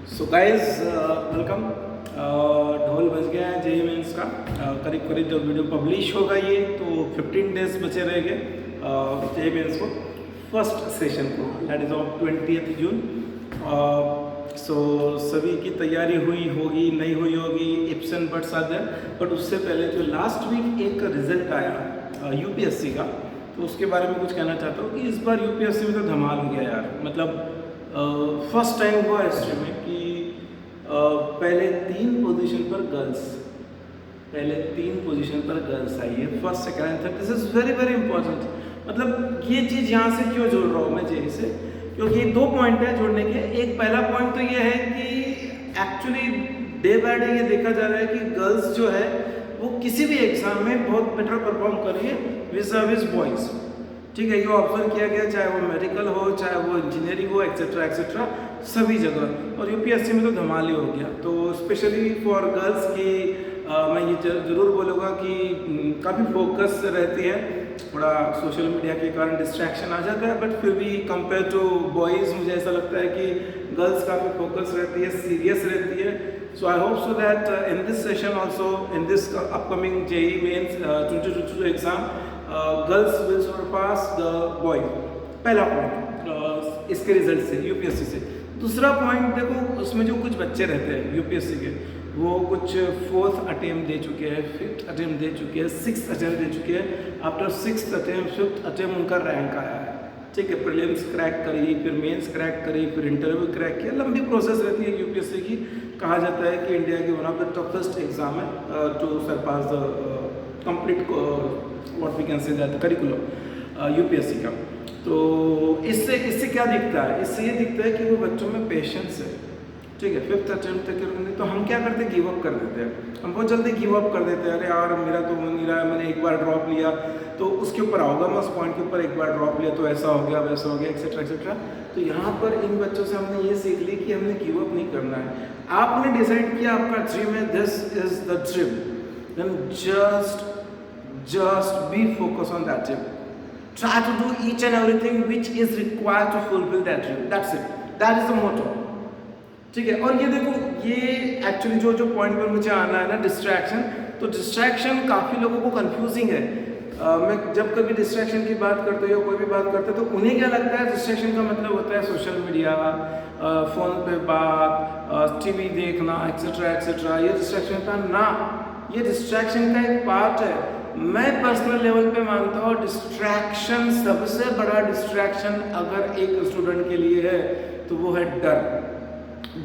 So guys welcome. ढोल बज गया है जेईई मेंस का। करीब करीब जब वीडियो पब्लिश होगा ये तो 15 डेज बचे रहेंगे जेईई मेंस को फर्स्ट सेशन को, that is of 20 June. So सभी की तैयारी हुई होगी नहीं हुई होगी, ifs and buts are there. But उससे पहले जो लास्ट वीक एक रिजल्ट आया यूपीएससी का, तो उसके बारे में कुछ कहना चाहता हूँ कि इस बार यूपीएससी में तो धमाल हो गया यार। मतलब फर्स्ट टाइम हुआ हिस्ट्री में कि पहले 3 पोजीशन पर गर्ल्स आई है, first second and third. This is very very important. मतलब ये चीज़ यहाँ से क्यों जोड़ रहा हूँ मैं जेईई से, क्योंकि 2 पॉइंट है जोड़ने के। एक पहला पॉइंट तो ये है कि एक्चुअली डे बाय डे ये देखा जा रहा है कि गर्ल्स जो है वो किसी भी एग्जाम में बहुत बेटर परफॉर्म कर रही है विज़ बॉयज़। ठीक है, ये ऑब्जर्व किया गया, चाहे वो मेडिकल हो, चाहे वो इंजीनियरिंग हो, एक्सेट्रा एक्सेट्रा, सभी जगह। और यूपीएससी में तो धमाल ही हो गया। तो स्पेशली फॉर गर्ल्स की मैं ये ज़रूर बोलूँगा कि काफ़ी फोकस रहती है। थोड़ा सोशल मीडिया के कारण डिस्ट्रैक्शन आ जाता है, बट फिर भी कंपेयर टू बॉयज़ मुझे ऐसा लगता है कि गर्ल्स काफ़ी फोकस रहती है, सीरियस रहती है। So I hope so that in this session also, in this upcoming JEE mains 2022 exam, girls will surpass the boy. पहला पॉइंट इसके रिजल्ट से, यूपीएससी से। दूसरा पॉइंट देखो, उसमें जो कुछ बच्चे रहते हैं यूपीएससी के, वो कुछ 4th अटेम्प्ट दे चुके हैं, 5th अटेम्प्ट दे चुके हैं, 6th अटेम्प्ट दे चुके हैं। After 6th attempt 5th attempt उनका रैंक आया है। ठीक है, प्रीलिम्स क्रैक करी, फिर मेंस क्रैक करी, फिर इंटरव्यू क्रैक किया। लंबी प्रोसेस रहती है यूपीएससी की। कहा जाता है कि इंडिया की one of the toughest exam है to surpass the complete what we can say that curriculum UPSC का। तो इससे क्या दिखता है? इससे ये दिखता है कि वो बच्चों में पेशेंस है। ठीक है, 5th अटेम्प्ट तक करेंगे तो हम क्या करते हैं, गिव अप कर देते हैं। हम बहुत जल्दी गिव अप कर देते हैं, अरे यार मेरा तो हो नहीं रहा है, मैंने एक बार ड्रॉप लिया तो उसके ऊपर आओगा, मैं उस पॉइंट के ऊपर एक बार ड्रॉप लिया तो ऐसा हो गया, वैसा हो गया, एक्सेट्रा एक्सेट्रा। तो यहाँ पर इन बच्चों से हमने ये सीख ली कि हमने गिव अप नहीं करना है। आपने डिसाइड किया आपका ड्रीम है, this is the dream, then just be focused on that dream. Try to do each and everything which is required to fulfill that dream. That's it. That is the motto. ठीक है। और ये देखो, ये actually जो point पर मुझे आना है ना, डिस्ट्रैक्शन। तो डिस्ट्रैक्शन काफ़ी लोगों को कंफ्यूजिंग है। मैं जब कभी डिस्ट्रैक्शन की बात करते हो या कोई भी बात करते हो तो उन्हें क्या लगता है, डिस्ट्रैक्शन का मतलब होता है सोशल मीडिया, फ़ोन पे बात, टीवी देखना, एक्सेट्रा एक्सेट्रा। ये डिस्ट्रैक्शन का ना, ये डिस्ट्रैक्शन का एक पार्ट है। मैं पर्सनल लेवल पे मानता हूँ डिस्ट्रैक्शन, सबसे बड़ा डिस्ट्रैक्शन अगर एक स्टूडेंट के लिए है तो वो है डर।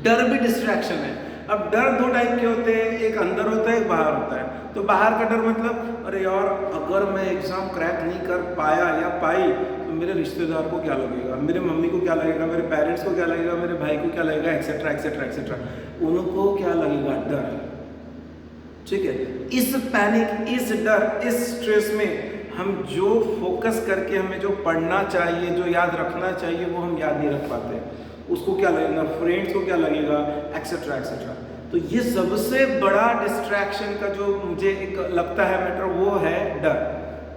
डर भी डिस्ट्रैक्शन है। अब डर 2 टाइप के होते हैं, एक अंदर होता है, एक बाहर होता है। तो बाहर का डर मतलब, अरे यार अगर मैं एग्ज़ाम क्रैक नहीं कर पाया या पाई तो मेरे रिश्तेदार को क्या लगेगा, मेरे मम्मी को क्या लगेगा, मेरे पेरेंट्स को क्या लगेगा, मेरे भाई को क्या लगेगा, एक्सेट्रा एक्सेट्रा एक्सेट्रा। उनको क्या लगेगा, डर। ठीक है, इस पैनिक, इस डर, इस स्ट्रेस में हम जो फोकस करके हमें जो पढ़ना चाहिए, जो याद रखना चाहिए, वो हम याद नहीं रख पाते। उसको क्या लगेगा, फ्रेंड्स को क्या लगेगा, एक्सेट्रा एक्सेट्रा। तो ये सबसे बड़ा डिस्ट्रैक्शन का जो मुझे एक लगता है मैटर, वो है डर।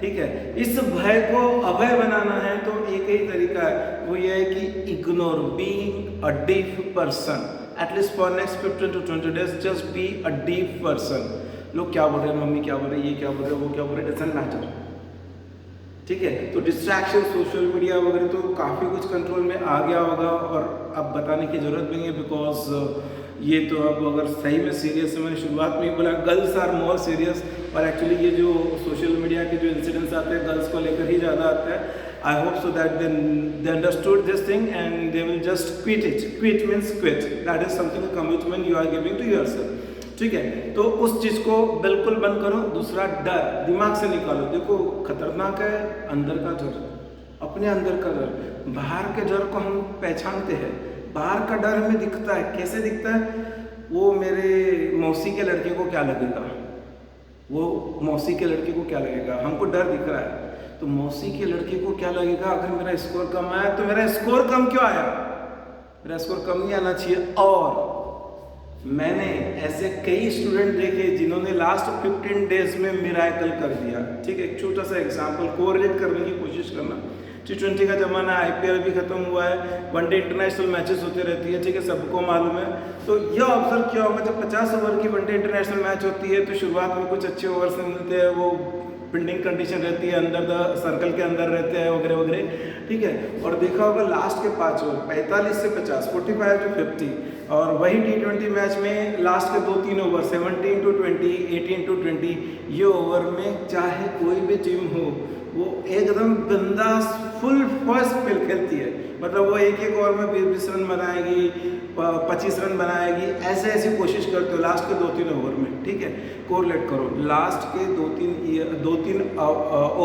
ठीक है, इस भय को अभय बनाना है तो एक ही तरीका है, वो ये है कि ignore, being a deaf person, at least for next 15 to 20 days, just be a deep person. लोग क्या बोल रहे हैं, मम्मी क्या बोल रही है, ये क्या बोल रहे हैं, वो क्या बोल रहे हैं, डजंट मैटर। ठीक है, तो डिस्ट्रैक्शन, सोशल मीडिया वगैरह तो काफ़ी कुछ कंट्रोल में आ गया होगा और अब बताने की ज़रूरत नहीं है, बिकॉज ये तो अब अगर सही में सीरियस है, मैंने शुरुआत में ही बोला गर्ल्स आर मोर सीरियस। और एक्चुअली ये जो सोशल मीडिया के जो इंसिडेंट्स आते हैं गर्ल्स को लेकर ही ज़्यादा आते हैं। I hope so that they understood this thing and they will just quit it. Quit means quit. That is something, a commitment you are giving to yourself. ठीक है, तो उस चीज़ को बिल्कुल बंद करो। दूसरा, डर दिमाग से निकालो। देखो, खतरनाक है अंदर का डर, अपने अंदर का डर। बाहर के डर को हम पहचानते हैं, बाहर का डर हमें दिखता है। कैसे दिखता है? वो मेरे मौसी के लड़के को क्या लगेगा, वो मौसी के लड़के को क्या लगेगा, हमको डर दिख रहा है। तो मौसी के लड़के को क्या लगेगा अगर मेरा स्कोर कम आया, तो मेरा स्कोर कम क्यों आया, मेरा स्कोर कम नहीं आना चाहिए। और मैंने ऐसे कई स्टूडेंट देखे जिन्होंने लास्ट 15 डेज में मिराकल कर दिया। ठीक है, एक छोटा सा एग्जांपल कोरिलेट करने की कोशिश करना। T20 का ज़माना, IPL भी खत्म हुआ है, वनडे इंटरनेशनल मैचेस होते रहती है, ठीक है, सबको मालूम है। तो यह ऑब्जर्व किया होगा, जब 50 ओवर की वनडे इंटरनेशनल मैच होती है तो शुरुआत में कुछ अच्छे ओवर्स मिलते हैं, वो फील्डिंग कंडीशन रहती है, अंदर द सर्कल के अंदर रहते हैं वगैरह वगैरह, ठीक है। और देखा होगा लास्ट के 5 ओवर 45 से 50, 45 to 50, और वही T20 मैच में लास्ट के 2-3 ओवर 17 to 20, 18 to 20, ये ओवर में चाहे कोई भी टीम हो वो एकदम बिंदास फुल फर्स्ट खेल खेलती है। मतलब वो एक एक ओवर में 20-20 रन बनाएगी, 25 रन बनाएगी, ऐसे ऐसी कोशिश करते हो लास्ट के 2-3 ओवर में, ठीक है। कोरिलेट करो लास्ट के 2-3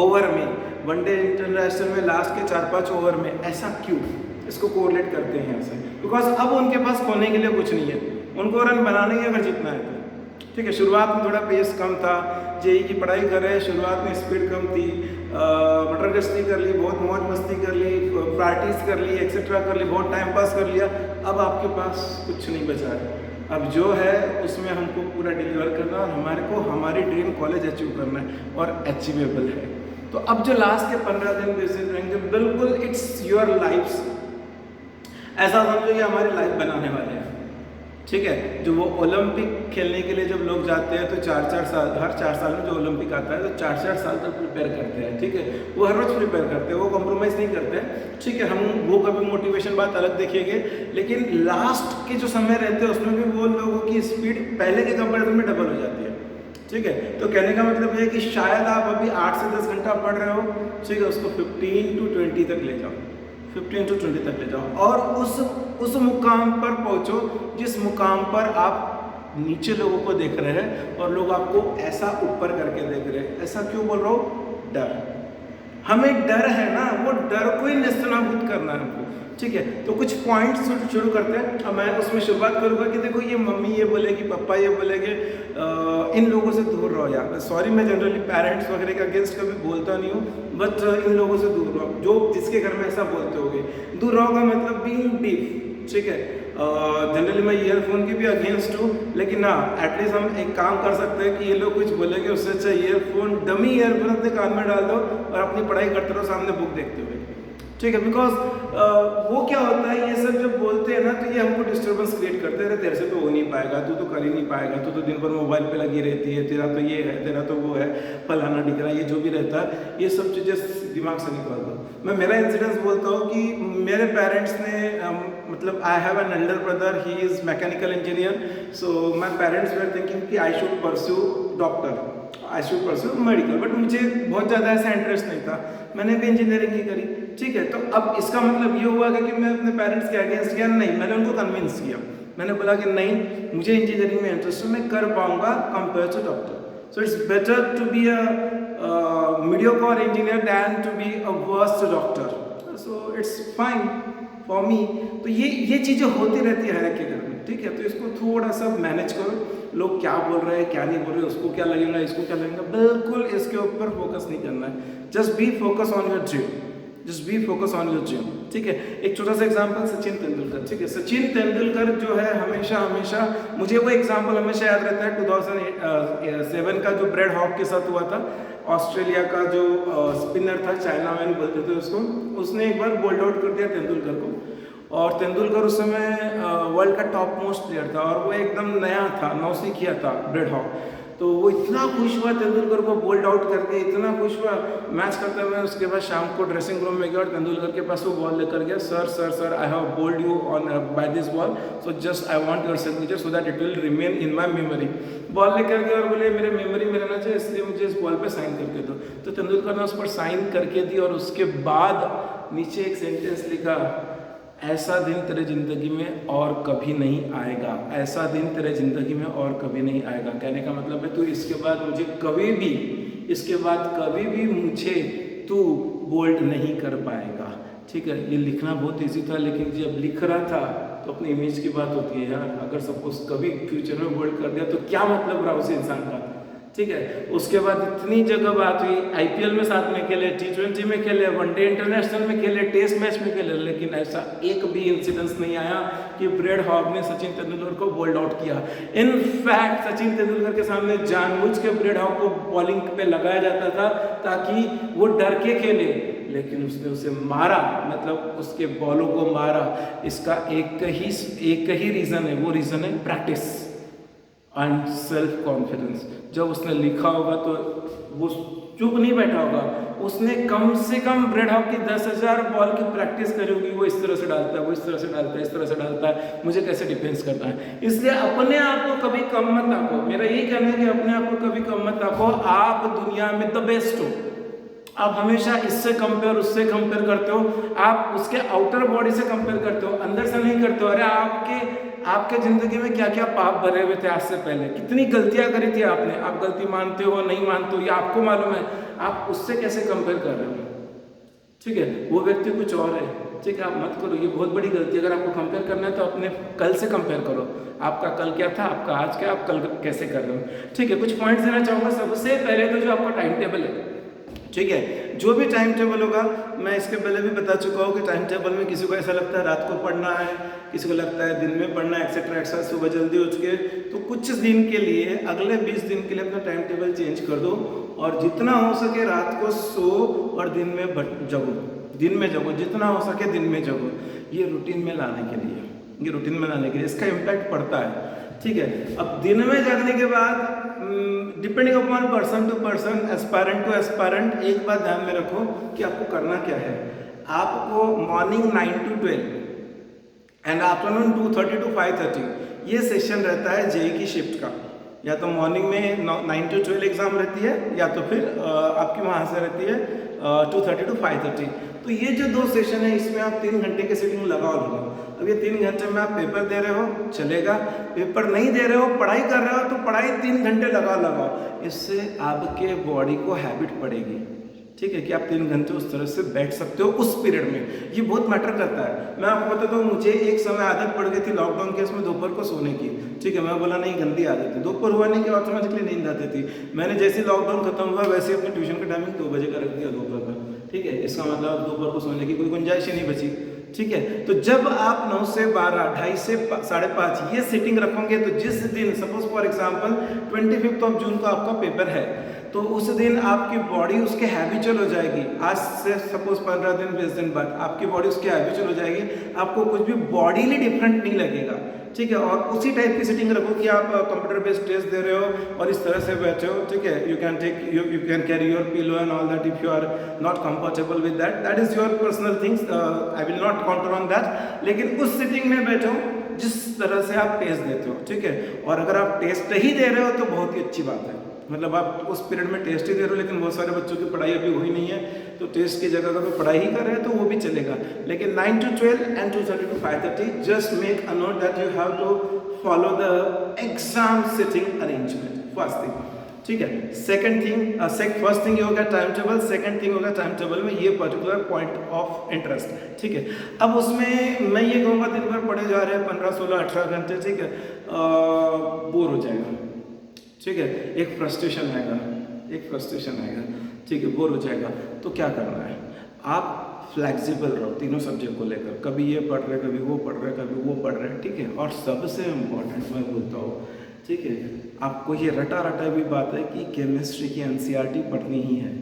ओवर में, वनडे इंटरनेशनल में लास्ट के 4-5 ओवर में, ऐसा क्यों? इसको कोरिलेट करते हैं ऐसे, बिकॉज अब उनके पास खोने के लिए कुछ नहीं है, उनको रन बनाने ही अगर जीतना है तो, ठीक है। शुरुआत में थोड़ा पेस कम था, जेई की पढ़ाई कर रहे हैं, शुरुआत में स्पीड कम थी, मटर गश्ती कर ली, बहुत मौज मस्ती कर ली, पार्टीज कर ली, एक्सेट्रा कर ली, बहुत टाइम पास कर लिया, अब आपके पास कुछ नहीं बचा है। अब जो है उसमें हमको पूरा डिलीवर करना और हमारे को हमारी ड्रीम कॉलेज अचीव करना है और अचीवेबल है। तो अब जो लास्ट के 15 दिन बेसिस रहेंगे, बिल्कुल इट्स योर लाइफ, ऐसा समझो ये हमारी लाइफ बनाने वाले हैं, ठीक है। जो वो ओलंपिक खेलने के लिए जब लोग जाते हैं तो 4-4 साल, हर 4 साल में जो ओलंपिक आता है तो 4-4 साल तक प्रिपेयर करते हैं, ठीक है। वो हर रोज प्रिपेयर करते हैं, वो कॉम्प्रोमाइज़ नहीं करते हैं, ठीक है। हम वो कभी मोटिवेशन बात अलग देखेंगे, लेकिन लास्ट के जो समय रहते हैं उसमें भी वो लोगों की स्पीड पहले के कंपेरिजन में डबल हो जाती है, ठीक है। तो कहने का मतलब ये है कि शायद आप अभी 8 से 10 घंटा पढ़ रहे हो, ठीक है, उसको 15 to 20 तक ले जाओ, 15 to 20 तक ले जाओ और उस मुकाम पर पहुंचो जिस मुकाम पर आप नीचे लोगों को देख रहे हैं और लोग आपको ऐसा ऊपर करके देख रहे हैं। ऐसा क्यों बोल रहा हूँ? डर, हमें डर है ना, वो डर को ही नेस्तनाबूद करना है हमको, ठीक है। तो कुछ पॉइंट्स शुरू करते हैं। अब मैं उसमें शुरुआत करूँगा कि देखो ये मम्मी ये बोलेगी, पापा ये बोलेंगे, इन लोगों से दूर रहो यार। सॉरी, मैं जनरली पेरेंट्स वगैरह के अगेंस्ट कभी बोलता नहीं हूँ, बट इन लोगों से दूर रहो जो जिसके घर में ऐसा बोलते होगे। दूर रहो का मतलब बीइंग डीप, ठीक है। जनरली मैं ईयरफोन के भी अगेंस्ट हूँ, लेकिन हाँ एटलीस्ट हम एक काम कर सकते हैं कि ये लोग कुछ बोलेंगे उससे अच्छा ईयरफोन, डमी ईयरफोन अपने कान में डाल दो और अपनी पढ़ाई करते रहो सामने बुक देखते हुए, ठीक है। बिकॉज वो क्या होता है, ये सब जब बोलते हैं ना तो ये हमको डिस्टर्बेंस क्रिएट करते हैं। तेरे से तो हो नहीं पाएगा, तू तो कर ही नहीं पाएगा, तू तो दिन भर मोबाइल पे लगी रहती है, तेरा तो ये है, तेरा तो वो है, फलाना ढिकना, ये जो भी रहता है, ये सब चीज़ें दिमाग से निकाल दो। मैं मेरा इंसिडेंस बोलता हूँ कि मेरे पेरेंट्स ने मतलब I have an elder brother, he is mechanical engineer, so my parents were thinking कि I should pursue doctor, I should pursue medical, but मुझे बहुत ज़्यादा ऐसा इंटरेस्ट नहीं था, मैंने भी इंजीनियरिंग ही करी, ठीक है। तो अब इसका मतलब ये हुआ कि मैं अपने पेरेंट्स के अगेंस्ट गया नहीं, मैंने उनको कन्विंस किया, मैंने बोला कि नहीं मुझे इंजीनियरिंग में इंटरेस्ट है, मैं कर पाऊंगा compare to doctor, so it's better to be a mediocre engineer than to be a worst doctor, so it's fine for me. तो ये चीज़ें होती रहती है हर एक के घर में, ठीक है। तो इसको थोड़ा सा मैनेज करो, लोग क्या बोल रहे हैं क्या नहीं बोल रहे, उसको क्या लगेगा इसको क्या लगेगा, बिल्कुल इसके ऊपर फोकस नहीं करना है। Just be focus on your dream, just be focus on your dream, ठीक है। एक छोटा सा एग्जांपल सचिन तेंदुलकर, ठीक है। सचिन तेंदुलकर जो है हमेशा मुझे वो एग्जांपल हमेशा याद रहता है 2007 का जो ब्रेड हॉक के साथ हुआ था, ऑस्ट्रेलिया का जो स्पिनर था, चाइना मैन बोलते थे उसको, उसने एक बार बोल्ड आउट कर दिया तेंदुलकर को, और तेंदुलकर उस समय वर्ल्ड का टॉप मोस्ट प्लेयर था और वो एकदम नया था, नौसिखिया था ब्रेड हॉक। तो वो इतना खुश हुआ तेंदुलकर को बोल्ड आउट करके, इतना खुश हुआ मैच करते हुए। उसके बाद शाम को ड्रेसिंग रूम में गया और तेंदुलकर के पास वो बॉल लेकर गया, sir I have bowled you on by this ball, so just I want your signature so that it will remain in my memory. Ball लेकर गया और बोले मेरे मेमोरी में रहना चाहिए, इसलिए मुझे इस बॉल पे साइन करके दो। तो तेंदुलकर ने उस पर साइन करके दी और उसके बाद नीचे एक सेंटेंस लिखा, ऐसा दिन तेरे ज़िंदगी में और कभी नहीं आएगा, ऐसा दिन तेरे ज़िंदगी में और कभी नहीं आएगा। कहने का मतलब है तू इसके बाद मुझे कभी भी, इसके बाद कभी भी मुझे तू बोल्ड नहीं कर पाएगा, ठीक है। ये लिखना बहुत ईजी था, लेकिन जब लिख रहा था तो अपनी इमेज की बात होती है यार, अगर सपोज कभी फ्यूचर में बोल्ड कर दिया तो क्या मतलब रहा उस इंसान का, ठीक है। उसके बाद इतनी जगह बात हुई, आईपीएल में साथ में खेले, T20 में खेले, वनडे इंटरनेशनल में खेले, टेस्ट मैच में खेले, लेकिन ऐसा एक भी इंसिडेंस नहीं आया कि ब्रेड हॉक ने सचिन तेंदुलकर को बोल्ड आउट किया। इनफैक्ट सचिन तेंदुलकर के सामने जानबूझ के ब्रेड हॉक को बॉलिंग पे लगाया जाता था ताकि वो डर के खेले, लेकिन उसने उसे मारा, मतलब उसके बॉलों को मारा। इसका एक ही रीज़न है, वो रीज़न है प्रैक्टिस एंड सेल्फ कॉन्फिडेंस। जब उसने लिखा होगा तो वो चुप नहीं बैठा होगा, उसने कम से कम ब्रेड हॉक की 10,000 बॉल की प्रैक्टिस करी होगी। वो इस तरह से डालता है, वो इस तरह से डालता है, इस तरह से डालता है, मुझे कैसे डिफेंस करना है। इसलिए अपने आप को कभी कम मत आंको। मेरा यही कहना है कि अपने आप को कभी कम मत आंको। आप दुनिया में द बेस्ट हो। आप हमेशा इससे कंपेयर, उससे कंपेयर करते हो, आप उसके आउटर बॉडी से कंपेयर करते हो, अंदर से नहीं करते हो। अरे आपके जिंदगी में क्या क्या पाप भरे हुए थे आज से पहले, कितनी गलतियां करी थी आपने। आप गलती मानते हो नहीं मानते हो, ये आपको मालूम है। आप उससे कैसे कंपेयर कर रहे हो, ठीक है। वो व्यक्ति कुछ और है, ठीक है। आप मत करो, ये बहुत बड़ी गलती। अगर आपको कंपेयर करना है तो अपने कल से कंपेयर करो। आपका कल क्या था, आपका आज क्या, आप कल कैसे कर रहे हो, ठीक है। कुछ पॉइंट्स देना चाहूँगा। सबसे पहले तो जो आपका टाइम टेबल है, ठीक है, जो भी टाइम टेबल होगा, मैं इसके पहले भी बता चुका हूँ कि टाइम टेबल में किसी को ऐसा लगता है रात को पढ़ना है, किसी को लगता है दिन में पढ़ना है, एक्सेट्रा एक्सेट्रा। सुबह जल्दी उठ के तो कुछ दिन के लिए, अगले 20 दिन के लिए अपना टाइम टेबल चेंज कर दो और जितना हो सके रात को सो और दिन में जगो। दिन में जगो, जितना हो सके दिन में जगो। ये रूटीन में लाने के लिए, ये रूटीन में लाने के लिए इसका इम्पैक्ट पड़ता है, ठीक है। अब दिन में जगने के बाद depending upon person to person, aspirant to aspirant, एक बात ध्यान में रखो कि आपको करना क्या है। आपको morning 9 to 12 and afternoon 2:30 to 5:30 ये सेशन रहता है जेई की शिफ्ट का। या तो मॉर्निंग में 9 to 12 एग्जाम रहती है, या तो फिर आपकी वहाँ से रहती है 2:30 to 5:30। तो ये जो 2 सेशन है, इसमें आप 3 घंटे की सीटिंग लगाओ। अब ये 3 घंटे में आप पेपर दे रहे हो, चलेगा। पेपर नहीं दे रहे हो, पढ़ाई कर रहे हो, तो पढ़ाई 3 घंटे लगाओ। इससे आपके बॉडी को हैबिट पड़ेगी, ठीक है, कि आप 3 घंटे उस तरह से बैठ सकते हो उस पीरियड में। ये बहुत मैटर करता है। मैं आपको बताता हूँ, मुझे एक समय आदत पड़ गई थी लॉकडाउन के इसमें दोपहर को सोने की, ठीक है। मैं बोला नहीं, गंदी आदत है। दोपहर हुआ नहीं कि ऑटोमेटिकली नींद आती थी। मैंने जैसे लॉकडाउन खत्म हुआ वैसे अपने ट्यूशन का टाइमिंग 2 बजे का रख दिया दोपहर का, ठीक है। इसका मतलब दोपहर को सोने की कोई गुंजाइश ही नहीं बची, ठीक है। तो जब आप 9 से 12, 2:30 से 5:30 ये सीटिंग रखोगे, तो जिस दिन सपोज फॉर एग्जांपल 25 जून को आपका पेपर है, तो उस दिन आपकी बॉडी उसके हैबिचुअल हो जाएगी। आज से सपोज 15 दिन 20 दिन बाद आपकी बॉडी उसके हैबिचुअल हो जाएगी। आपको कुछ भी बॉडीली डिफरेंट नहीं लगेगा, ठीक है। और उसी टाइप की सेटिंग रखो कि आप कंप्यूटर बेस्ड टेस्ट दे रहे हो और इस तरह से बैठे हो, ठीक है। You can carry your pillow and all that if you are not comfortable with that is your personal things. I will not counter on that. लेकिन उस सेटिंग में बैठो जिस तरह से आप टेस्ट देते हो, ठीक है। और अगर आप टेस्ट ही दे रहे हो तो बहुत ही अच्छी बात है। मतलब आप उस पीरियड में टेस्ट ही दे रहे हो, लेकिन बहुत सारे बच्चों की पढ़ाई अभी हुई नहीं है, तो टेस्ट की जगह अगर पढ़ाई ही कर रहे हैं तो वो भी चलेगा। लेकिन 9 to 12 and 2:30 to 5:30 just make a note that you have to follow the exam sitting arrangement, first thing, ठीक है। सेकंड थिंग, फर्स्ट थिंग ये होगा टाइम टेबल, सेकंड थिंग होगा टाइम टेबल में ये पर्टिकुलर पॉइंट ऑफ इंटरेस्ट, ठीक है। अब उसमें मैं ये कहूँगा दिन भर पढ़े जा रहे हैं 15, 16, 18 घंटे, ठीक है, बोर हो जाएगा, ठीक है। एक फ्रस्ट्रेशन आएगा, ठीक है, बोर हो जाएगा। तो क्या करना है, आप फ्लेक्सिबल रहो तीनों सब्जेक्ट को लेकर। कभी ये पढ़ रहे, कभी वो पढ़ रहे, कभी वो पढ़ रहे, ठीक है। और सबसे इम्पोर्टेंट मैं बोलता हूँ, ठीक है, आपको ये रटा भी बात है कि केमिस्ट्री की एनसीईआरटी पढ़नी ही है,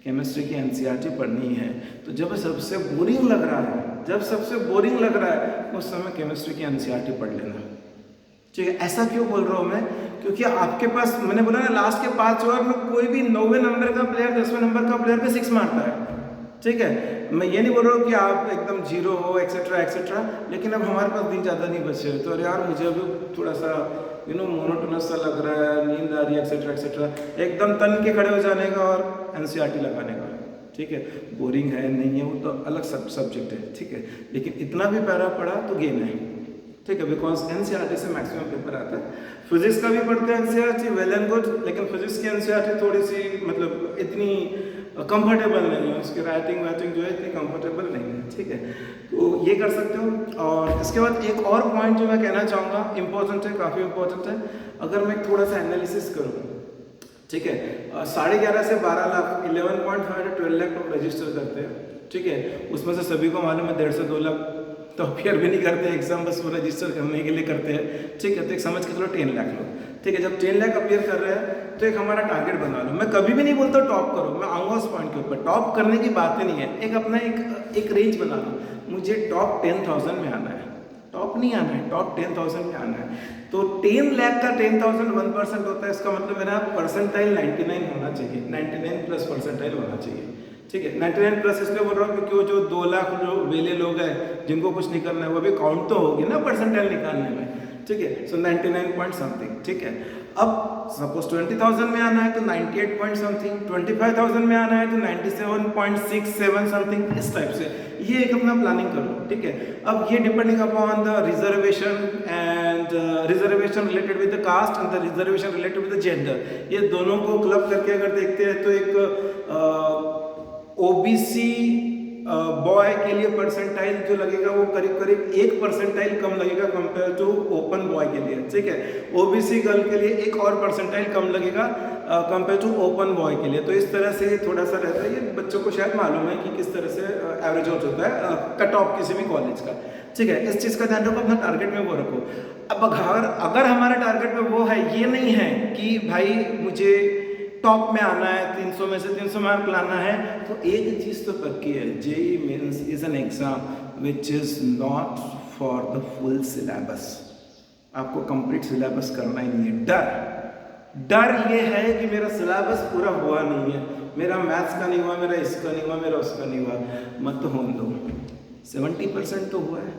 केमिस्ट्री की एनसीईआरटी पढ़नी ही है। तो जब सबसे बोरिंग लग रहा है, उस समय केमिस्ट्री की एनसीईआरटी पढ़ लेना, ठीक है। ऐसा क्यों बोल रहा हूँ मैं, क्योंकि आपके पास, मैंने बोला ना, लास्ट के 5 ओवर में कोई भी 9वें नंबर का प्लेयर 10वें नंबर का प्लेयर पे 6 मारता है, ठीक है। मैं ये नहीं बोल रहा हूँ कि आप एकदम जीरो हो एक्सेट्रा एक्सेट्रा, लेकिन अब हमारे पास दिन ज़्यादा नहीं बचे, तो यार मुझे अभी थोड़ा सा मोनोटोनस सा लग रहा है, नींद आ रही है एक्सेट्रा एक्सेट्रा, एकदम तन के खड़े हो जाने का और एनसीईआरटी लगाने का, ठीक है। बोरिंग है नहीं है वो तो अलग सब्जेक्ट है, ठीक है। लेकिन इतना भी पैरा पड़ा तो गेम है, ठीक है, बिकॉज एनसीईआरटी से मैक्सिमम पेपर आता है। फिजिक्स का भी पढ़ते हैं एनसीईआरटी, वेल एंड गुड, लेकिन फिजिक्स की एनसीईआरटी थोड़ी सी मतलब इतनी कंफर्टेबल नहीं है, उसकी राइटिंग जो है इतनी कंफर्टेबल नहीं है, ठीक है। तो ये कर सकते हो। और इसके बाद एक और पॉइंट जो मैं कहना चाहूँगा, इंपॉर्टेंट है, काफ़ी इंपॉर्टेंट है। अगर मैं थोड़ा सा एनालिसिस करूँ, ठीक है, 11.5 से 12 लाख, 11.5 to 12 लाख लोग रजिस्टर करते हैं, ठीक है। उसमें से सभी को मालूम है 1.5 से 2 लाख तो अपियर भी नहीं करते एग्जाम, बस वो रजिस्टर करने के लिए करते हैं, ठीक है। तो एक समझ के चलो 10 लाख लो, ठीक है। जब 10 लाख अपियर कर रहे हैं तो एक हमारा टारगेट बना लो। मैं कभी भी नहीं बोलता टॉप करो, मैं आऊँगा उस पॉइंट के ऊपर, टॉप करने की बात ही नहीं है। एक अपना एक रेंज बना लो, मुझे टॉप 10,000 में आना है, टॉप नहीं आना है, टॉप 10,000 में आना है। तो 10 लाख का 10,000 1% होता है, इसका मतलब मेरा परसेंटाइल 99 होना चाहिए, 99 प्लस परसेंटाइल होना चाहिए, ठीक है। 99 प्लस इसलिए बोल रहा हूँ क्योंकि वो जो 2 लाख जो वेले लोग हैं जिनको कुछ नहीं करना है, वो भी काउंट तो होगी ना परसेंटाइल निकालने में, ठीक है। सो 99 पॉइंट समथिंग, ठीक है। अब सपोज 20,000 में आना है तो 98 पॉइंट समथिंग, 25,000 में आना है तो 97.67 समथिंग, इस टाइप से ये एक अपना प्लानिंग कर लो, ठीक है। अब ये depending upon the reservation and reservation related with the caste and the reservation related with the gender, ये दोनों को क्लब करके अगर देखते हैं तो एक ओबीसी बॉय के लिए परसेंटाइल जो लगेगा वो करीब करीब 1 परसेंटाइल कम लगेगा कंपेयर टू ओपन बॉय के लिए, ठीक है। ओबीसी गर्ल के लिए एक और परसेंटाइल कम लगेगा कंपेयर टू ओपन बॉय के लिए। तो इस तरह से थोड़ा सा रहता है, ये बच्चों को शायद मालूम है कि किस तरह से एवरेज आउट होता है कट ऑफ किसी भी कॉलेज का, ठीक है। इस चीज़ का ध्यान रखो, अपना टारगेट में वो रखो। अब अगर हमारे टारगेट में वो है, ये नहीं है कि भाई मुझे टॉप में आना है, 300 में से 300 मार्क लाना है, तो एक चीज़ तो पक्की है, JEE Mains is an exam which is not for the full syllabus. आपको कंप्लीट सिलेबस करना ही नहीं है। डर ये है कि मेरा सिलेबस पूरा हुआ नहीं है, मेरा मैथ्स का नहीं हुआ, मेरा इसका नहीं हुआ, मेरा उसका नहीं हुआ, मत तो होने दो। 70% तो हुआ है,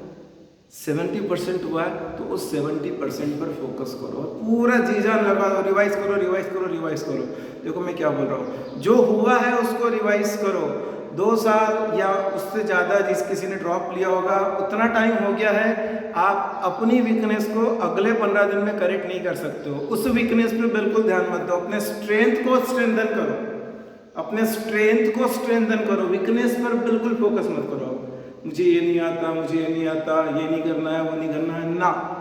70% हुआ है तो उस 70% पर फोकस करो, पूरा जी जान लगा दो, रिवाइज करो रिवाइज करो रिवाइज करो। देखो मैं क्या बोल रहा हूँ, जो हुआ है उसको रिवाइज करो। 2 साल या उससे ज़्यादा जिस किसी ने ड्रॉप लिया होगा, उतना टाइम हो गया है, आप अपनी वीकनेस को अगले 15 दिन में करेक्ट नहीं कर सकते हो। उस वीकनेस पे बिल्कुल ध्यान मत दो, अपने स्ट्रेंथ को स्ट्रेंथन करो, अपने स्ट्रेंथ को स्ट्रेंथन करो, वीकनेस पर बिल्कुल फोकस मत करो। मुझे ये नहीं आता, मुझे ये नहीं आता, ये नहीं करना है, वो नहीं करना है ना,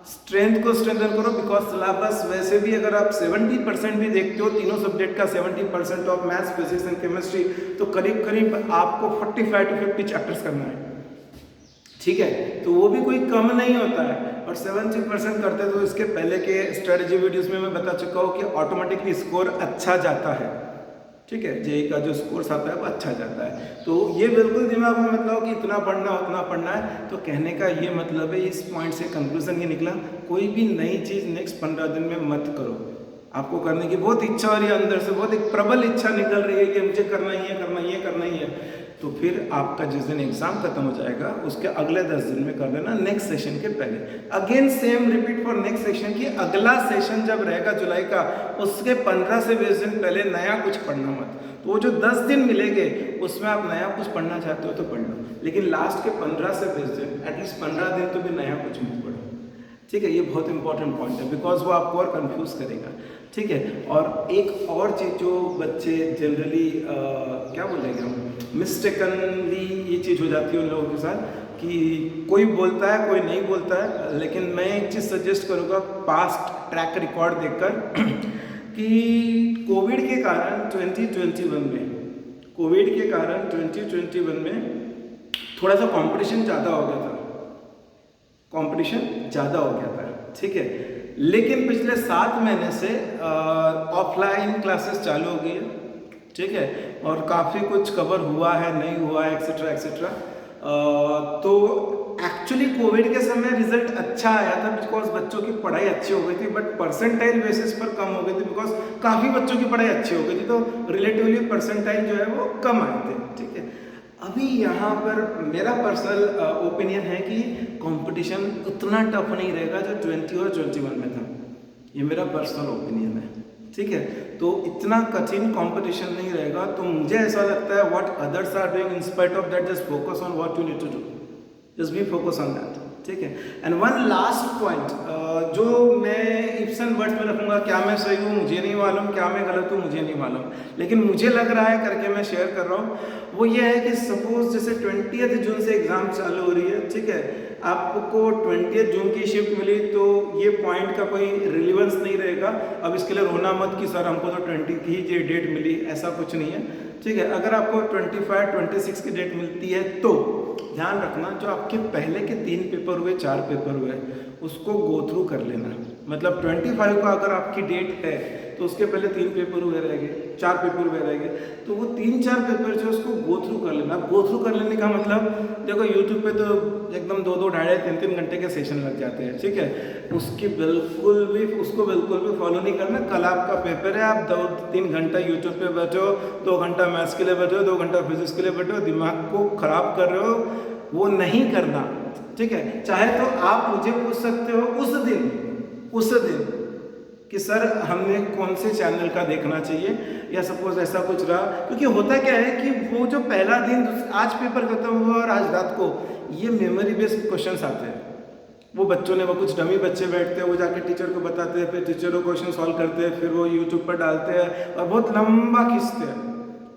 स्ट्रेंथ को स्ट्रेंथन करो। बिकॉज सिलेबस वैसे भी अगर आप 70% भी देखते हो, तीनों सब्जेक्ट का 70% of maths, physics and chemistry, तो करीब करीब आपको 45 to 50 चैप्टर्स करना है, ठीक है। तो वो भी कोई कम नहीं होता है। और 70% करते तो इसके पहले के स्ट्रेटजी वीडियोस में मैं बता चुका हूँ कि ऑटोमेटिकली स्कोर अच्छा जाता है, ठीक है। जेईई का जो स्कोर्स आता है वो अच्छा जाता है। तो ये बिल्कुल दिमाग में मतलब कि इतना पढ़ना उतना पढ़ना है। तो कहने का ये मतलब है, इस पॉइंट से कंक्लूजन ये निकला, कोई भी नई चीज़ नेक्स्ट 15 दिन में मत करो। आपको करने की बहुत इच्छा हो रही है, अंदर से बहुत एक प्रबल इच्छा निकल रही है कि मुझे करना ही है, करना ही है, करना ही है, तो फिर आपका जिस दिन एग्जाम खत्म हो जाएगा उसके अगले 10 दिन में कर लेना, नेक्स्ट सेशन के पहले। Again same repeat for next session की अगला सेशन जब रहेगा जुलाई का, उसके 15 से 20 दिन पहले नया कुछ पढ़ना मत। तो वो जो 10 दिन मिलेंगे उसमें आप नया कुछ पढ़ना चाहते हो तो पढ़ लो, लेकिन लास्ट के 15 से 20 दिन, एटलीस्ट 15 दिन तो भी नया कुछ मत पढ़ो, ठीक है। ये बहुत इंपॉर्टेंट पॉइंट है, बिकॉज वो आपको और कंफ्यूज करेगा, ठीक है। और एक और चीज़ जो बच्चे जनरली क्या बोलेंगे हम, मिस्टेकनली ये चीज़ हो जाती है उन लोगों के साथ कि कोई बोलता है कोई नहीं बोलता है। लेकिन मैं एक चीज़ सजेस्ट करूँगा पास्ट ट्रैक रिकॉर्ड देखकर कि कोविड के कारण 2021 में थोड़ा सा कंपटीशन ज़्यादा हो गया था, ठीक है। लेकिन पिछले 7 महीने से ऑफलाइन क्लासेस चालू हो गई है, ठीक है, और काफ़ी कुछ कवर हुआ है, नहीं हुआ है, एक्सेट्रा एक्सेट्रा। तो एक्चुअली कोविड के समय रिजल्ट अच्छा आया था बिकॉज बच्चों की पढ़ाई अच्छी हो गई थी, बट परसेंटाइल बेसिस पर कम हो गई थी बिकॉज काफ़ी बच्चों की पढ़ाई अच्छी हो गई थी, तो रिलेटिवली परसेंटाइल जो है वो कम आए थे, ठीक है। अभी यहाँ पर मेरा पर्सनल ओपिनियन है कि कंपटीशन उतना टफ नहीं रहेगा जो 20 और 21 में था, ये मेरा पर्सनल ओपिनियन है, ठीक है। तो इतना कठिन कंपटीशन नहीं रहेगा। तो मुझे ऐसा लगता है what others are doing, in spite of that just focus on what you need to do, just be focus on that, ठीक है। एंड वन लास्ट पॉइंट जो मैं इप्सन वर्ड्स में रखूँगा, क्या मैं सही हूँ मुझे नहीं मालूम, क्या मैं गलत हूँ मुझे नहीं मालूम, लेकिन मुझे लग रहा है करके मैं शेयर कर रहा हूँ, वो ये है कि सपोज जैसे 20 जून से एग्ज़ाम चालू हो रही है, ठीक है, आपको 20 जून की शिफ्ट मिली तो ये पॉइंट का कोई रिलीवेंस नहीं रहेगा। अब इसके लिए रोना मत कि सर हमको तो 20 की ही डेट मिली, ऐसा कुछ नहीं है, ठीक है। अगर आपको 25, 26 की डेट मिलती है तो ध्यान रखना, जो आपके पहले के 3 पेपर हुए, 4 पेपर हुए, उसको गो थ्रू कर लेना। मतलब 25 का अगर आपकी डेट है तो उसके पहले 3 पेपर हुए रहेंगे, 4 पेपर हुए रहेंगे, तो वो 3-4 पेपर जो उसको गो थ्रू कर लेना। गो थ्रू कर लेने का मतलब देखो यूट्यूब पे तो एकदम 2-2, 2.5, 3-3 घंटे के सेशन लग जाते हैं, ठीक है। उसको बिल्कुल भी फॉलो नहीं करना। कल आपका पेपर है, आप 2-3 घंटा यूट्यूब पे बैठो, 2 घंटा मैथ्स के लिए बैठो, 2 घंटा फिजिक्स के लिए बैठो, दिमाग को खराब कर रहे हो, वो नहीं करना, ठीक है। चाहे तो आप मुझे पूछ सकते हो उस दिन कि सर हमें कौन से चैनल का देखना चाहिए, या सपोज ऐसा कुछ रहा, क्योंकि होता क्या है कि वो जो पहला दिन, आज पेपर खत्म हुआ और आज रात को ये मेमोरी बेस्ड क्वेश्चंस आते हैं। वो बच्चों ने, वो कुछ डमी बच्चे बैठते हैं, वो जाके टीचर को बताते हैं, फिर टीचर को क्वेश्चन सॉल्व करते हैं, फिर वो यूट्यूब पर डालते हैं और बहुत लंबा खींचते हैं,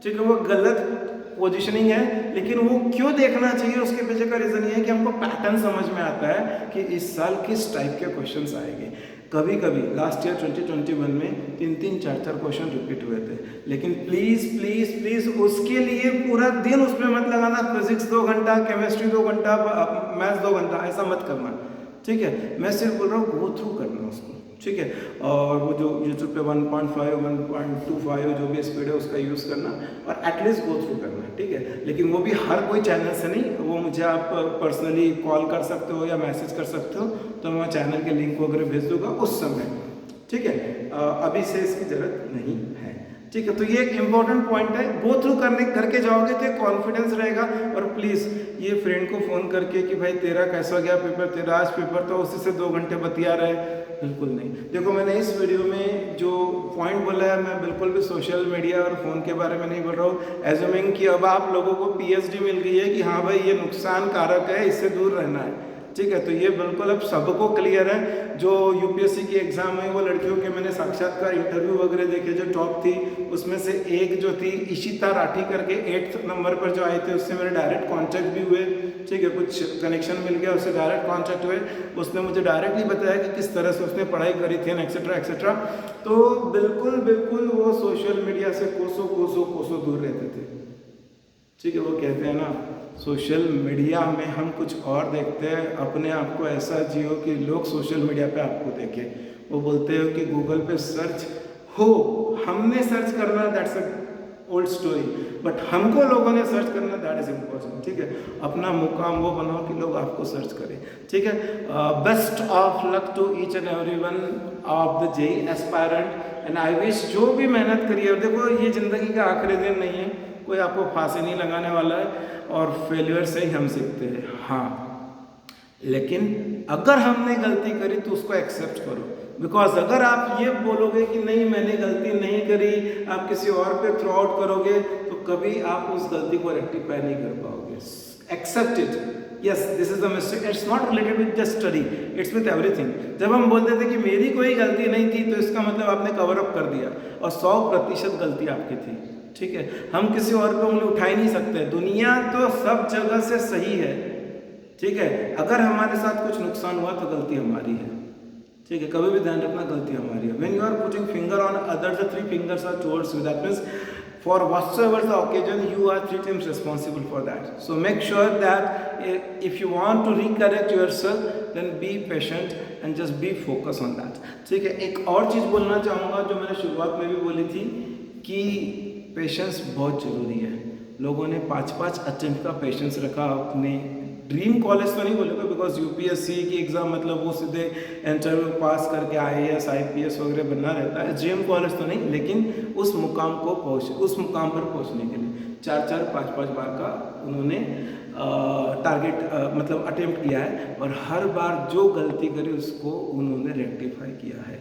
ठीक है। वो गलत पोजीशनिंग है, लेकिन वो क्यों देखना चाहिए, उसके पीछे का रीज़न ये है कि हमको पैटर्न समझ में आता है कि इस साल किस टाइप के क्वेश्चंस आएंगे। कभी कभी लास्ट ईयर 2021 में 3-3, 4-4 क्वेश्चन रिपीट हुए थे, लेकिन प्लीज़ प्लीज़ प्लीज़ उसके लिए पूरा दिन उसमें मत लगाना। फिजिक्स 2 घंटा, केमिस्ट्री 2 घंटा, मैथ्स 2 घंटा, ऐसा मत करना, ठीक है। मैं सिर्फ बोल रहा हूँ गो थ्रू करना उसको, ठीक है। और वो जो यूट्यूब पे 1.5, 1.25 जो भी स्पीड है उसका यूज़ करना और एटलीस्ट गो थ्रू करना, ठीक है। लेकिन वो भी हर कोई चैनल से नहीं, वो मुझे आप पर्सनली कॉल कर सकते हो या मैसेज कर सकते हो, तो मैं चैनल के लिंक वगैरह भेज दूंगा उस समय, ठीक है। अभी से इसकी ज़रूरत नहीं है, ठीक है। तो ये एक इम्पॉर्टेंट पॉइंट है, गो थ्रू करके जाओगे तो कॉन्फिडेंस रहेगा। और प्लीज़ ये फ्रेंड को फ़ोन करके कि भाई तेरा कैसा गया पेपर, तेरा आज पेपर, तो उसी से 2 घंटे बतिया रहे, बिल्कुल नहीं। देखो मैंने इस वीडियो में जो पॉइंट बोला है, मैं बिल्कुल भी सोशल मीडिया और फ़ोन के बारे में नहीं बोल रहा हूँ। एज्यूमिंग कि अब आप लोगों को PhD मिल गई है कि हाँ भाई ये नुकसान कारक है, इससे दूर रहना है, ठीक है। तो ये बिल्कुल अब सबको क्लियर है। जो UPSC की एग्ज़ाम है, वो लड़कियों के मैंने साक्षात्कार इंटरव्यू वगैरह देखे, जो टॉप थी उसमें से एक जो थी इशिता राठी करके 8th नंबर पर जो आए थे, उससे मेरे डायरेक्ट कांटेक्ट भी हुए, ठीक है। कुछ कनेक्शन मिल गया, उससे डायरेक्ट कांटेक्ट हुए, उसने मुझे डायरेक्टली बताया कि किस तरह से उसने पढ़ाई करी थी, एक्सेट्रा एक्सेट्रा। तो बिल्कुल वो सोशल मीडिया से कोसों दूर रहते थे, ठीक है। वो कहते हैं ना, सोशल मीडिया में हम कुछ और देखते हैं, अपने आप को ऐसा जियो कि लोग सोशल मीडिया पे आपको देखें। वो बोलते हो कि गूगल पे सर्च हो, हमने सर्च करना that's a old story, but हमको लोगों ने सर्च करना दैट इज इम्पॉसिबल, ठीक है। अपना मुकाम वो बनाओ कि लोग आपको सर्च करें, ठीक है। Best of luck to each and everyone of the JEE aspirant and I wish, जो भी मेहनत करिए, और देखो ये ज़िंदगी का आखिरी दिन नहीं है, कोई आपको फांसी नहीं लगाने वाला है, और फेलियर से ही हम सीखते हैं, हाँ। लेकिन अगर हमने गलती करी तो उसको एक्सेप्ट करो, बिकॉज अगर आप ये बोलोगे कि नहीं मैंने गलती नहीं करी, आप किसी और पे थ्रो आउट करोगे, तो कभी आप उस गलती को रेक्टिफाई नहीं कर पाओगे। Accept it, yes this is the mistake, it's not related with just study, it's with everything. जब हम बोलते थे कि मेरी कोई गलती नहीं थी, तो इसका मतलब आपने कवर अप कर दिया, और 100% गलती आपकी थी, ठीक है। हम किसी और पे उंगली उठा ही नहीं सकते, दुनिया तो सब जगह से सही है, ठीक है। अगर हमारे साथ कुछ नुकसान हुआ तो गलती हमारी है, ठीक है। कभी भी ध्यान रखना, गलती हमारी है। When you are putting finger on other, the 3 fingers are towards you, that means for whatsoever the occasion, you are 3 times responsible for that. So make sure that if you want to recorrect yourself, then be patient and just be focused on that, ठीक है। एक और चीज़ बोलना चाहूँगा जो मैंने शुरुआत में भी बोली थी कि पेशेंस बहुत ज़रूरी है। लोगों ने 5-5 अटेम्प्ट का पेशेंस रखा अपने ड्रीम कॉलेज तो नहीं बोलेगा, बिकॉज UPSC की एग्ज़ाम मतलब वो सीधे इंटरव्यू पास करके IAS IPS वगैरह बनना रहता है, ड्रीम कॉलेज तो नहीं, लेकिन उस मुकाम पर पहुंचने के लिए 4-4, 5-5 बार का उन्होंने टारगेट मतलब अटेम्प्ट किया है, और हर बार जो गलती करी उसको उन्होंने रेक्टिफाई किया है।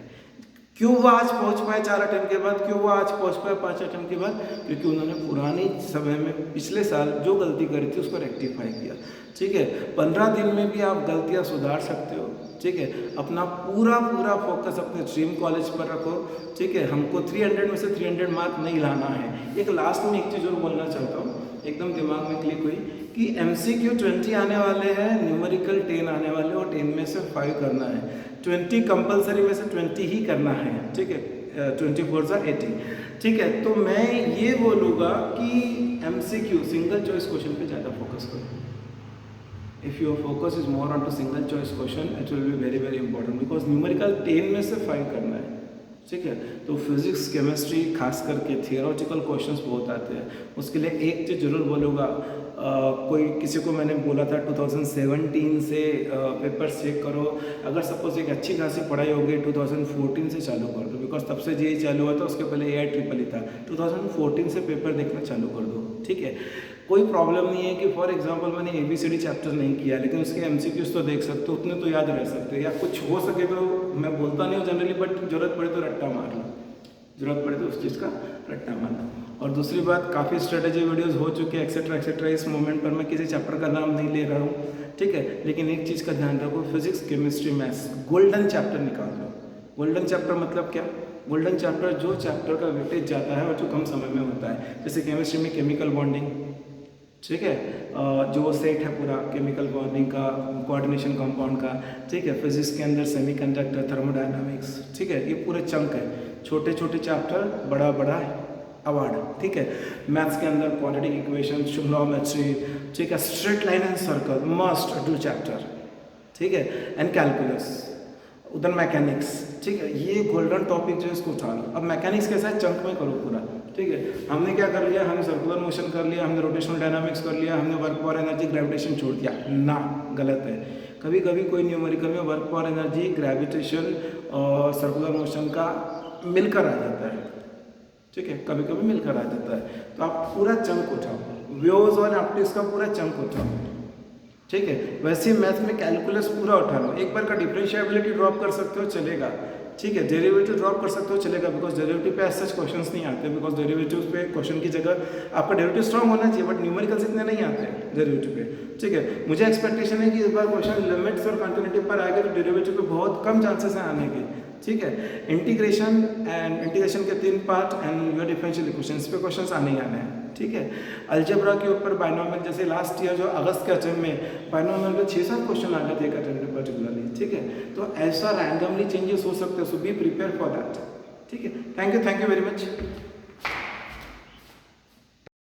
क्यों वो आज पहुंच पाए 4 अटेम्प्ट के बाद, क्यों वो आज पहुंच पाए 5 अटेम्प्ट के बाद? क्योंकि उन्होंने पुरानी समय में पिछले साल जो गलती करी थी उसको रेक्टिफाई किया, ठीक है। 15 दिन में भी आप गलतियां सुधार सकते हो, ठीक है। अपना पूरा फोकस अपने ड्रीम कॉलेज पर रखो, ठीक है। हमको 300 में से 300 मार्क नहीं लाना है। एक लास्ट में एक चीज़ और बोलना चाहता हूँ, एकदम दिमाग में क्लिक हुई कि MCQ 20 आने वाले हैं, न्यूमेरिकल 10 आने वाले, और 10 में से 5 करना है। 20 कंपलसरी में से 20 ही करना है, ठीक है। 24 are 80, ठीक है। तो मैं ये बोलूँगा कि MCQ सिंगल चॉइस क्वेश्चन पे ज़्यादा फोकस करो, if your focus is more on to single choice question, it will be very important because numerical 10 में से 5 करना है, ठीक है। तो फिजिक्स केमिस्ट्री खास करके थियोरेटिकल क्वेश्चंस बहुत आते हैं। उसके लिए एक चीज़ जरूर बोलूँगा, कोई किसी को मैंने बोला था 2017 से पेपर्स चेक करो। अगर सपोज एक अच्छी खासी पढ़ाई होगी 2014 से चालू कर दो, बिकॉज तब से जे चालू हुआ था, उसके पहले AIEEE था। 2014 से पेपर देखना चालू कर दो, ठीक है। कोई प्रॉब्लम नहीं है कि फॉर एग्जांपल मैंने ABCD चैप्टर नहीं किया, लेकिन उसके MCQs तो देख सकते हो, उतने तो याद रह सकते हो, या कुछ हो सके तो, मैं बोलता नहीं हूँ जनरली, बट जरूरत पड़े तो रट्टा मार लो, जरूरत पड़े तो उस चीज़ का रट्टा मार लो। और दूसरी बात, काफ़ी स्ट्रेटेजी वीडियोस हो चुके हैं एक्सेट्रा। इस मोमेंट पर मैं किसी चैप्टर का नाम नहीं ले रहा हूँ, ठीक है। लेकिन एक चीज़ का ध्यान रखो, physics chemistry maths golden chapter निकाल लो। गोल्डन चैप्टर मतलब क्या? गोल्डन चैप्टर जो चैप्टर का वेटेज जाता है और जो कम समय में होता है। जैसे केमिस्ट्री में केमिकल बॉन्डिंग, ठीक है, जो सेट है पूरा केमिकल बॉन्डिंग का, कोऑर्डिनेशन कंपाउंड का, ठीक है। फिजिक्स के अंदर सेमीकंडक्टर, थर्मोडायनामिक्स, ठीक है, ये पूरे चंक है। छोटे छोटे चैप्टर, बड़ा बड़ा अवार्ड, ठीक है। मैथ्स के अंदर क्वाड्रेटिक इक्वेशन, ट्रिग्नोमेट्री, ठीक है, straight line and circle must do chapter, ठीक है। एंड कैलकुलस, उधर मैकेनिक्स, ठीक है। ये गोल्डन टॉपिक जो है इसको उठा लो। अब मैकेनिक्स के साथ चंक में करो पूरा, ठीक है। हमने क्या कर लिया, हमने सर्कुलर मोशन कर लिया, हमने रोटेशनल डायनामिक्स कर लिया, हमने वर्क पावर एनर्जी ग्रेविटेशन छोड़ दिया ना, गलत है। कभी कभी कोई न्यूमेरिकल में वर्क पावर एनर्जी, ग्रेविटेशन और सर्कुलर मोशन का मिलकर आ जाता है, ठीक है, कभी कभी मिलकर आ जाता है। तो आप पूरा चंक उठाओ, व्यूज और ऑप्टिक्स का पूरा चंक उठाओ, ठीक है। वैसे मैथ में कैलकुलस पूरा उठा लो। एक बार का डिफरेंशिएबिलिटी ड्रॉप कर सकते हो, चलेगा, ठीक है। डेरिवेटिव ड्रॉप कर सकते हो, चलेगा, बिकॉज डेरिवेटिव पे ऐसे क्वेश्चंस नहीं आते, बिकॉज डेरिवेटिव पे क्वेश्चन की जगह आपका डेरिवेटिव स्ट्रांग होना चाहिए, बट न्यूमेरिकल्स इतने नहीं आते हैं डेरिवेटिव पे, ठीक है। मुझे एक्सपेक्टेशन है कि इस बार क्वेश्चन लिमिट्स और कंटिन्यूटी पर आएगा, तो डेरिवेटिव पे बहुत कम चांसेस हैं आने के, ठीक है। इंटीग्रेशन के 3 part and your differential equations पे क्वेश्चंस आने ही आने हैं, ठीक है। अलजेब्रा के ऊपर बाइनोमियल, जैसे लास्ट ईयर जो अगस्त के अटेम्प्ट में बाइनोमियल पे 6-7 क्वेश्चन आ गए थे एक अटेम्प्ट में पर्टिकुलरली, ठीक है। तो ऐसा रैंडमली चेंजेस हो सकते हैं, सो बी प्रिपेयर फॉर दैट, ठीक है। Thank you very much.